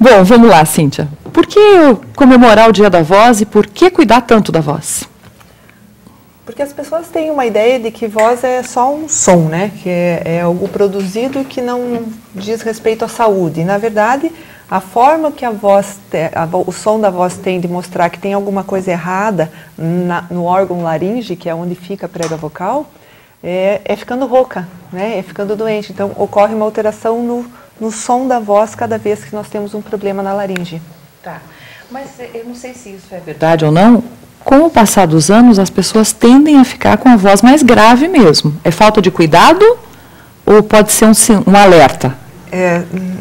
Bom, vamos lá, Cíntia. Por que comemorar o Dia da Voz e por que cuidar tanto da voz? Porque as pessoas têm uma ideia de que voz é só um som, né? Que é algo produzido que não diz respeito à saúde. E, na verdade, a forma que o som da voz tem de mostrar que tem alguma coisa errada no órgão laringe, que é onde fica a prega vocal, é ficando rouca, né? É ficando doente. Então, ocorre uma alteração no som da voz cada vez que nós temos um problema na laringe. Tá, mas eu não sei se isso é verdade ou não. Com o passar dos anos, as pessoas tendem a ficar com a voz mais grave mesmo. É falta de cuidado ou pode ser um alerta?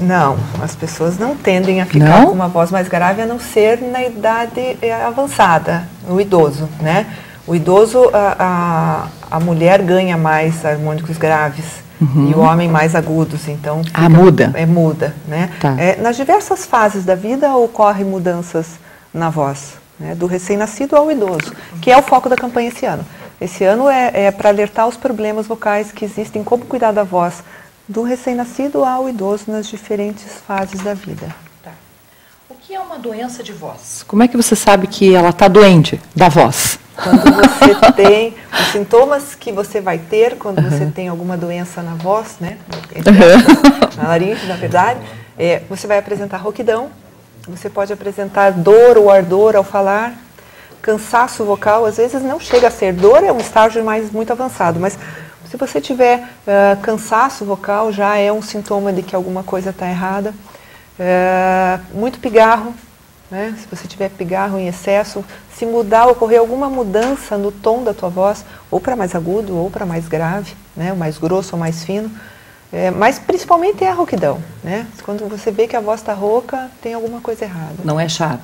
Não, as pessoas não tendem a ficar com uma voz mais grave, a não ser na idade avançada, o idoso, né? O idoso, a mulher ganha mais harmônicos graves e o homem mais agudos, então... muda? Muda, né? Tá. Nas diversas fases da vida ocorrem mudanças na voz, né? Do recém-nascido ao idoso, que é o foco da campanha esse ano. Esse ano é para alertar os problemas vocais que existem, como cuidar da voz do recém-nascido ao idoso nas diferentes fases da vida. Tá. O que é uma doença de voz? Como é que você sabe que ela está doente da voz? Quando você tem os sintomas que você vai ter quando você tem alguma doença na voz, né? Na laringe, na verdade, você vai apresentar rouquidão, você pode apresentar dor ou ardor ao falar, cansaço vocal, às vezes não chega a ser dor, é um estágio muito avançado, mas se você tiver cansaço vocal, já é um sintoma de que alguma coisa está errada. Muito pigarro, né? Se você tiver pigarro em excesso, se ocorrer alguma mudança no tom da tua voz, ou para mais agudo, ou para mais grave, né? Mais grosso ou mais fino, mas principalmente é a rouquidão, né? Quando você vê que a voz está rouca, tem alguma coisa errada. Não é charme.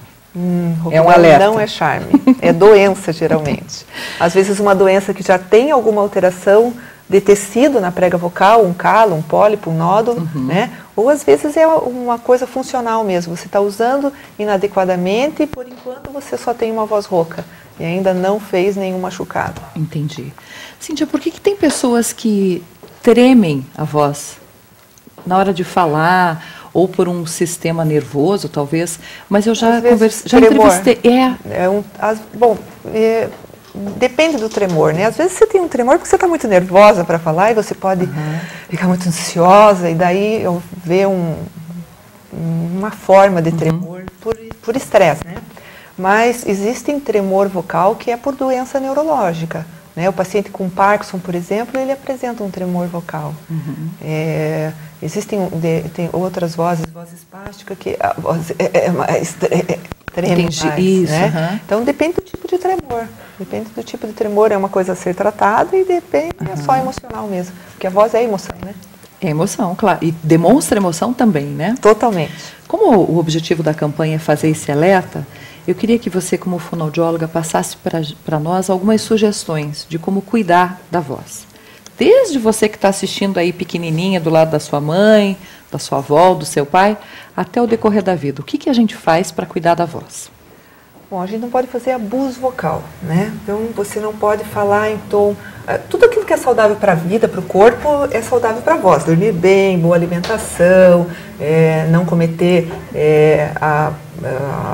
É um alerta. Não é charme, é doença geralmente. Às vezes uma doença que já tem alguma alteração de tecido na prega vocal, um calo, um pólipo, um nódulo, né? Ou às vezes é uma coisa funcional mesmo, você está usando inadequadamente e por enquanto você só tem uma voz rouca e ainda não fez nenhum machucado. Entendi. Cíntia, por que tem pessoas que tremem a voz na hora de falar ou por um sistema nervoso, talvez? Mas eu já entrevistei. Depende do tremor, né? Às vezes você tem um tremor porque você está muito nervosa para falar e você pode ficar muito ansiosa e daí eu vejo uma forma de tremor por estresse, né? Mas existe tremor vocal que é por doença neurológica, né? O paciente com Parkinson, por exemplo, ele apresenta um tremor vocal. Existem outras vozes espásticas que a voz treme mais, isso, né? Então depende do tipo de tremor. Depende do tipo de tremor, é uma coisa a ser tratada e depende, é só emocional mesmo. Porque a voz é emoção, né? É emoção, claro. E demonstra emoção também, né? Totalmente. Como o objetivo da campanha é fazer esse alerta, eu queria que você, como fonoaudióloga, passasse para nós algumas sugestões de como cuidar da voz. Desde você que está assistindo aí pequenininha do lado da sua mãe, da sua avó, do seu pai, até o decorrer da vida. O que a gente faz para cuidar da voz? Bom, a gente não pode fazer abuso vocal, né? Então, você não pode falar em tom... Tudo aquilo que é saudável para a vida, para o corpo, é saudável para a voz. Dormir bem, boa alimentação, não cometer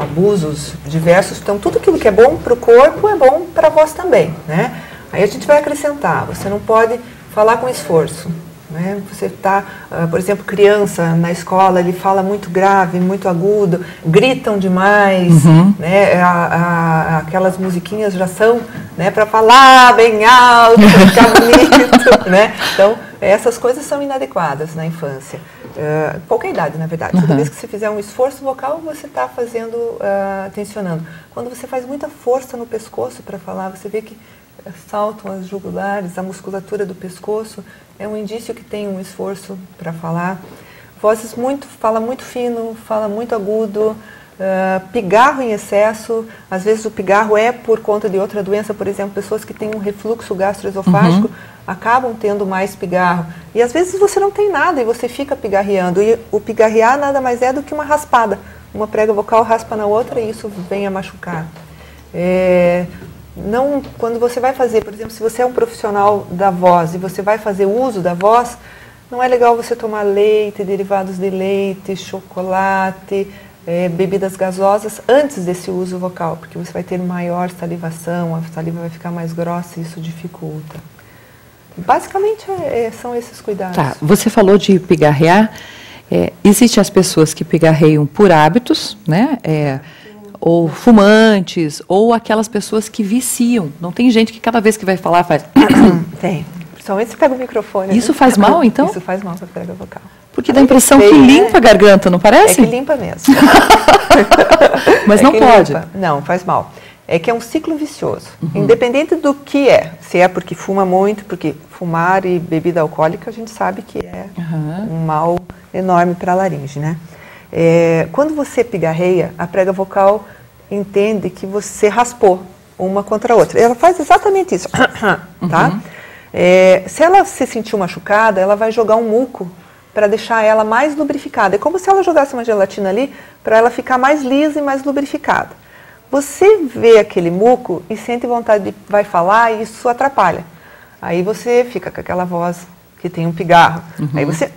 abusos diversos. Então, tudo aquilo que é bom para o corpo é bom para a voz também, né? Aí a gente vai acrescentar, você não pode falar com esforço. Né? Você está, por exemplo, criança na escola, ele fala muito grave, muito agudo, gritam demais, né? Aquelas musiquinhas já são, né, para falar bem alto, para ficar bonito, né? Então, essas coisas são inadequadas na infância. Qualquer idade, na verdade. Toda vez que você fizer um esforço vocal, você está tensionando. Quando você faz muita força no pescoço para falar, você vê que saltam as jugulares, a musculatura do pescoço, é um indício que tem um esforço para falar. Vozes fala muito fino, fala muito agudo, pigarro em excesso, às vezes o pigarro é por conta de outra doença, por exemplo, pessoas que têm um refluxo gastroesofágico acabam tendo mais pigarro. E às vezes você não tem nada e você fica pigarreando, e o pigarrear nada mais é do que uma raspada. Uma prega vocal raspa na outra e isso vem a machucar. Quando você vai fazer, por exemplo, se você é um profissional da voz e você vai fazer uso da voz, não é legal você tomar leite, derivados de leite, chocolate, bebidas gasosas antes desse uso vocal, porque você vai ter maior salivação, a saliva vai ficar mais grossa e isso dificulta. Basicamente são esses cuidados. Tá, você falou de pigarrear. Existem as pessoas que pigarreiam por hábitos, né? Ou fumantes, ou aquelas pessoas que viciam. Não tem gente que cada vez que vai falar faz... Tem. Principalmente se pega o microfone. Isso faz mal, então? Isso faz mal para a prega vocal. Porque dá a impressão que limpa a garganta, não parece? É que limpa mesmo. Mas não pode. Limpa. Não, faz mal. É que é um ciclo vicioso. Independente do que é. Se é porque fuma muito, porque fumar e bebida alcoólica, a gente sabe que é um mal enorme para a laringe, né? Quando você pigarreia, a prega vocal entende que você raspou uma contra a outra. Ela faz exatamente isso, tá? Se ela se sentir machucada, ela vai jogar um muco para deixar ela mais lubrificada. É como se ela jogasse uma gelatina ali para ela ficar mais lisa e mais lubrificada. Você vê aquele muco e sente vontade de vai falar e isso atrapalha. Aí você fica com aquela voz que tem um pigarro. Aí você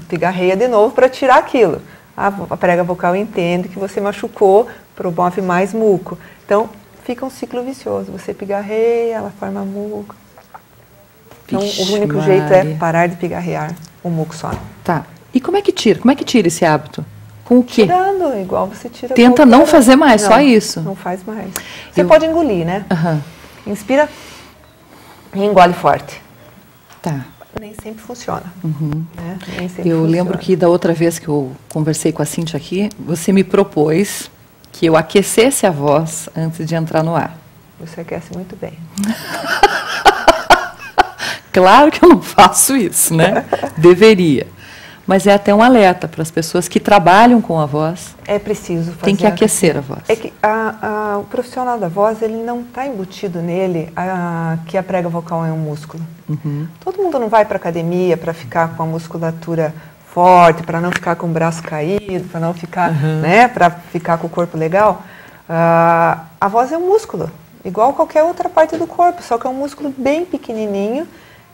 pigarreia de novo para tirar aquilo. A prega vocal entende que você machucou, promove mais muco. Então, fica um ciclo vicioso. Você pigarreia, ela forma muco. Então, o único jeito é parar de pigarrear, o muco some. Tá. E como é que tira? Como é que tira esse hábito? Com o quê? Tirando, igual você tira. Tenta não fazer mais, só isso. Não faz mais. Você pode engolir, né? Inspira e engole forte. Tá. Nem sempre funciona. Né? Nem sempre eu funciona. lembro que da outra vez que eu conversei com a Cíntia aqui, você me propôs que eu aquecesse a voz antes de entrar no ar. Você aquece muito bem. Claro que eu não faço isso, né? Deveria. Mas é até um alerta para as pessoas que trabalham com a voz. É preciso fazer. Tem que aquecer a voz. É que o profissional da voz, ele não está embutido nele que a prega vocal é um músculo. Todo mundo não vai para academia para ficar com a musculatura forte, para não ficar com o braço caído, para não ficar, né, para ficar com o corpo legal. A voz é um músculo, igual qualquer outra parte do corpo, só que é um músculo bem pequenininho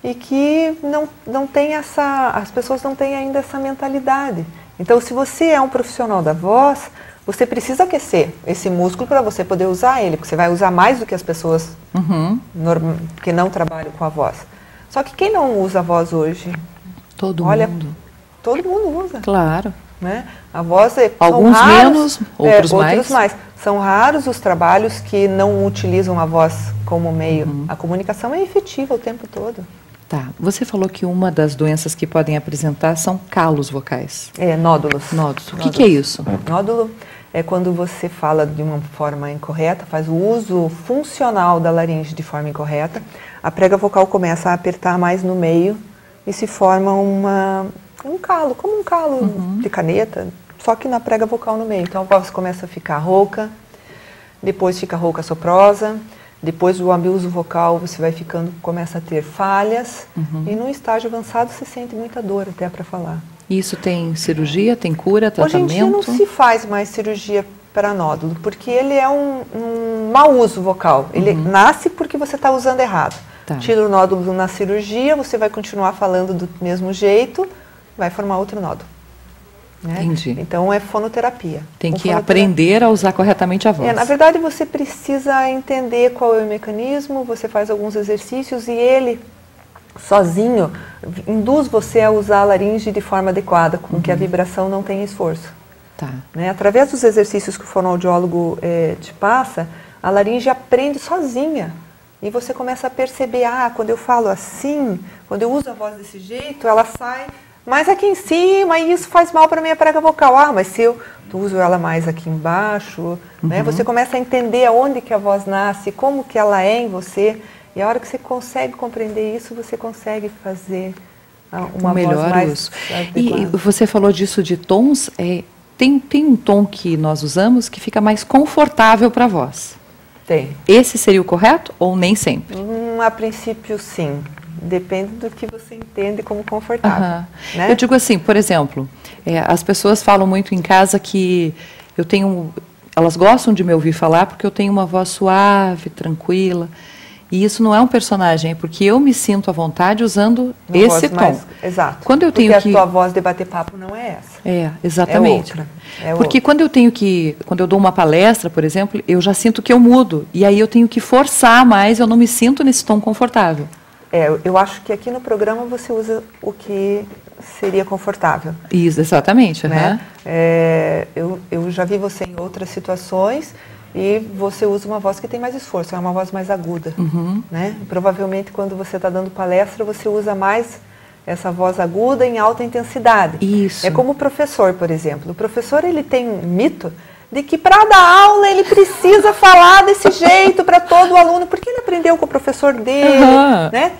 e que não tem as pessoas não têm ainda essa mentalidade. Então, se você é um profissional da voz, você precisa aquecer esse músculo para você poder usar ele, porque você vai usar mais do que as pessoas que não trabalham com a voz. Só que quem não usa a voz hoje? Todo mundo. Todo mundo usa. Claro. Né? A voz alguns são raros, menos, outros mais. São raros os trabalhos que não utilizam a voz como meio. A comunicação é efetiva o tempo todo. Tá. Você falou que uma das doenças que podem apresentar são calos vocais. Nódulos. Nódulos. O que é isso? Nódulo é quando você fala de uma forma incorreta, faz o uso funcional da laringe de forma incorreta, a prega vocal começa a apertar mais no meio e se forma um calo, como um calo de caneta, só que na prega vocal no meio. Então a voz começa a ficar rouca, depois fica rouca soprosa, depois do abuso vocal você vai começa a ter falhas e num estágio avançado você sente muita dor até para falar. Isso tem cirurgia, tem cura, tratamento? Hoje em dia não se faz mais cirurgia para nódulo, porque ele é um mau uso vocal. Ele nasce porque você está usando errado. Tá. Tira o nódulo na cirurgia, você vai continuar falando do mesmo jeito, vai formar outro nódulo. Né? Entendi. Então é fonoterapia. Tem que aprender a usar corretamente a voz. Na verdade você precisa entender qual é o mecanismo, você faz alguns exercícios e ele sozinho induz você a usar a laringe de forma adequada, com que a vibração não tenha esforço. Tá. Né? Através dos exercícios que o fonoaudiólogo te passa, a laringe aprende sozinha. E você começa a perceber, quando eu falo assim, quando eu uso a voz desse jeito, ela sai mais aqui em cima e isso faz mal para a minha prega vocal. Mas se eu uso ela mais aqui embaixo, né? Você começa a entender aonde que a voz nasce, como que ela é em você. E a hora que você consegue compreender isso, você consegue fazer uma voz mais adequada. E você falou disso de tons, tem um tom que nós usamos que fica mais confortável para a voz. Tem. Esse seria o correto ou nem sempre? A princípio, sim. Depende do que você entende como confortável. Né? Eu digo assim, por exemplo, as pessoas falam muito em casa que elas gostam de me ouvir falar porque eu tenho uma voz suave, tranquila. E isso não é um personagem, é porque eu me sinto à vontade usando esse tom. Exato. Quando eu tenho porque a tua voz de bater papo não é essa. Exatamente. É outra. Porque outra. Quando eu dou uma palestra, por exemplo, eu já sinto que eu mudo. E aí eu tenho que forçar mais, eu não me sinto nesse tom confortável. Eu acho que aqui no programa você usa o que seria confortável. Isso, exatamente. Né? Eu já vi você em outras situações e você usa uma voz que tem mais esforço, é uma voz mais aguda. Né? Provavelmente quando você está dando palestra, você usa mais essa voz aguda em alta intensidade. Isso. É como o professor, por exemplo. O professor ele tem um mito de que para dar aula ele precisa falar desse jeito para todo aluno, porque ele aprendeu com o professor dele, né?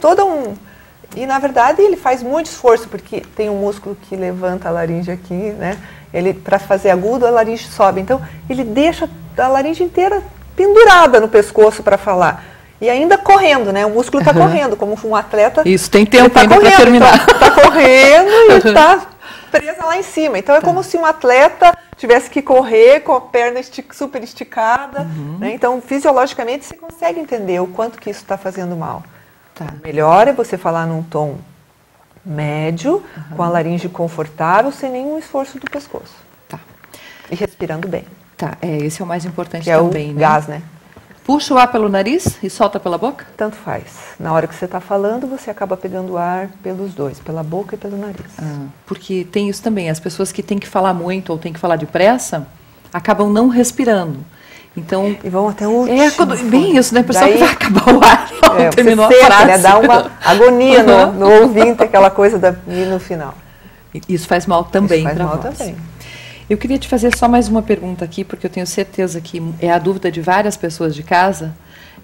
E na verdade ele faz muito esforço, porque tem um músculo que levanta a laringe aqui, né? Ele, para fazer agudo, a laringe sobe. Então ele deixa a laringe inteira pendurada no pescoço para falar. E ainda correndo, né? O músculo está correndo, como um atleta. Isso, tem tempo ainda para terminar. Está correndo e está presa lá em cima. Então é como se um atleta tivesse que correr com a perna super esticada. Né? Então, fisiologicamente, você consegue entender o quanto que isso está fazendo mal. O melhor é você falar num tom médio, com a laringe confortável, sem nenhum esforço do pescoço. E respirando bem. Esse é o mais importante que também, é o né? gás, né? Puxa o ar pelo nariz e solta pela boca? Tanto faz. Na hora que você está falando, você acaba pegando o ar pelos dois, pela boca e pelo nariz. Porque tem isso também, as pessoas que têm que falar muito ou têm que falar depressa, acabam não respirando. Então, e vão até o último. Bem isso, né? A pessoa que vai acabar o ar, terminou a frase. Né? Dá uma agonia no ouvinte, aquela coisa no final. Isso faz mal também para a voz. Também. Eu queria te fazer só mais uma pergunta aqui, porque eu tenho certeza que é a dúvida de várias pessoas de casa,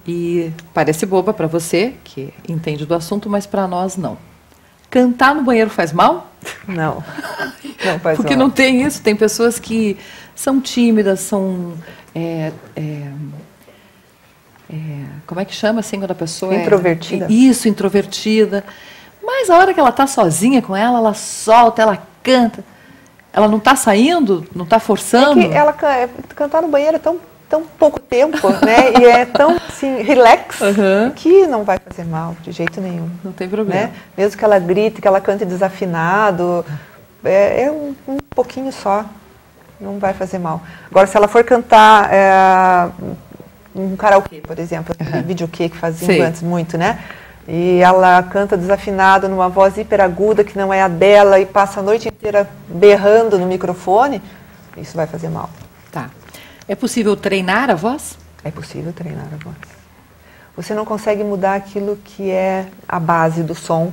e parece boba para você, que entende do assunto, mas para nós não. Cantar no banheiro faz mal? Não, não faz porque mal. Não tem isso, tem pessoas que são tímidas, são... como é que chama assim quando a pessoa introvertida. Isso, introvertida. Mas a hora que ela está sozinha com ela solta, ela canta. Ela não está saindo, não está forçando? É que cantar no banheiro é tão pouco tempo, né? E é tão assim, relax, que não vai fazer mal de jeito nenhum. Não tem problema. Né? Mesmo que ela grite, que ela cante desafinado, é um pouquinho só, não vai fazer mal. Agora, se ela for cantar um karaokê, por exemplo, videokê que faziam antes muito, né? E ela canta desafinado numa voz hiperaguda que não é a dela e passa a noite inteira berrando no microfone, isso vai fazer mal. É possível treinar a voz? É possível treinar a voz. Você não consegue mudar aquilo que é a base do som,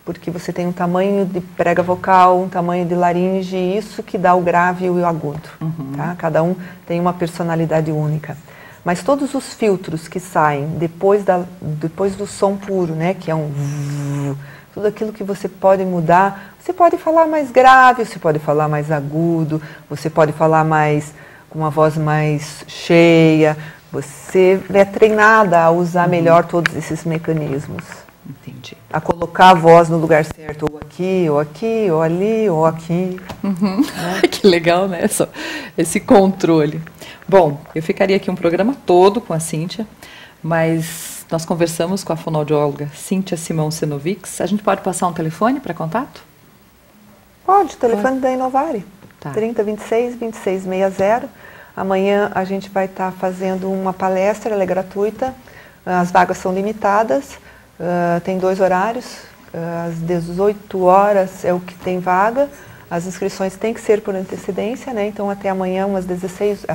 porque você tem um tamanho de prega vocal, um tamanho de laringe, isso que dá o grave e o agudo. Tá? Cada um tem uma personalidade única. Mas todos os filtros que saem depois do som puro, né, que é tudo aquilo que você pode mudar, você pode falar mais grave, você pode falar mais agudo, você pode falar com uma voz mais cheia, você é treinada a usar melhor todos esses mecanismos. Entendi. A colocar a voz no lugar certo, ou aqui, ou aqui, ou ali, ou aqui. Né? Que legal, né? Esse controle. Bom, eu ficaria aqui um programa todo com a Cíntia, mas nós conversamos com a fonoaudióloga Cíntia Simão Senovics. A gente pode passar um telefone para contato? Pode, o telefone da Inovari. 3026-2660. Amanhã a gente vai estar fazendo uma palestra, ela é gratuita, as vagas são limitadas, tem 2 horários, às 18 horas é o que tem vaga, as inscrições têm que ser por antecedência, né? Então até amanhã às 16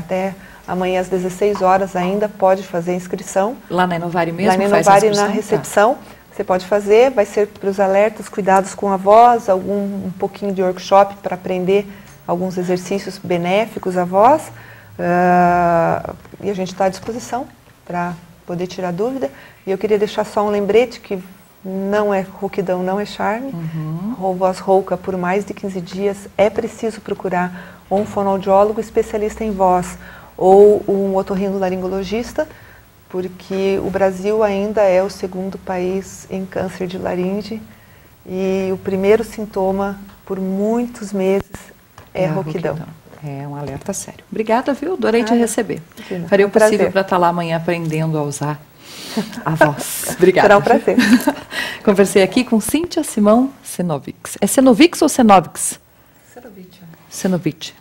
horas ainda pode fazer inscrição. Lá na Inovari mesmo? Lá na Inovari, na recepção. Você pode fazer, vai ser para os alertas, cuidados com a voz, um pouquinho de workshop para aprender alguns exercícios benéficos à voz. E a gente está à disposição para poder tirar dúvida. E eu queria deixar só um lembrete que não é rouquidão, não é charme. Voz rouca por mais de 15 dias, é preciso procurar um fonoaudiólogo especialista em voz ou um otorrinolaringologista, porque o Brasil ainda é o 2º país em câncer de laringe e o primeiro sintoma por muitos meses é a rouquidão. É um alerta sério. Obrigada, viu? Adorei te receber. Imagina, Farei o possível prazer. para estar lá amanhã aprendendo a usar A voz. Obrigada. Será um prazer. Conversei aqui com Cíntia Simão Senovics. É Senovics ou Senovics? Senovitch. Senovic.